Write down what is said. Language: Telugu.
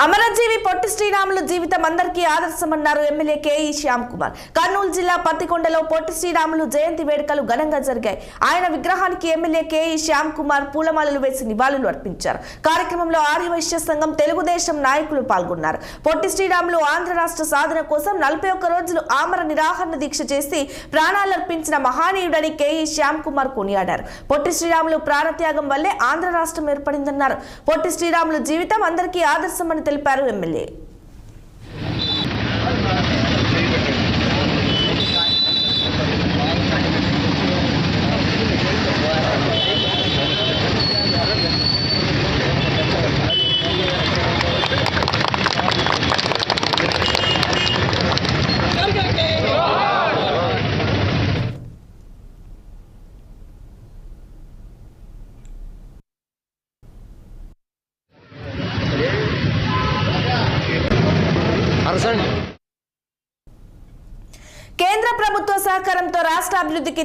అమరజీవి పొట్టి శ్రీరాములు జీవితం అందరికీ ఆదర్శమన్నారు ఎమ్మెల్యే కేఈ శ్యామ్ కుమార్. కర్నూలు జిల్లా పత్తికొండలో పొట్టి శ్రీరాములు జయంతి వేడుకలు ఘనంగా జరిగాయి. ఆయన విగ్రహానికి ఎమ్మెల్యే కేఈ శ్యామ్ కుమార్ పూలమాలలు వేసి నివాళులు అర్పించారు. కార్యక్రమంలో ఆర్యవైశ్య సంఘం తెలుగుదేశం నాయకులు పాల్గొన్నారు. పొట్టి శ్రీరాములు ఆంధ్ర రాష్ట్ర సాధన కోసం 41 రోజులు ఆమర నిరాహార దీక్ష చేసి ప్రాణాలర్పించిన మహానీయుడని కేఈ శ్యామ్ కుమార్ కొనియాడారు. పొట్టి శ్రీరాములు ప్రాణత్యాగం వల్లే ఆంధ్ర రాష్ట్రం ఏర్పడిందన్నారు. పొట్టి శ్రీరాములు జీవితం అందరికీ ఆదర్శమని తెలిపారు ఎమ్మెల్యే. కేంద్ర ప్రభుత్వ సహకారంతో రాష్ట్ర అభివృద్ధికి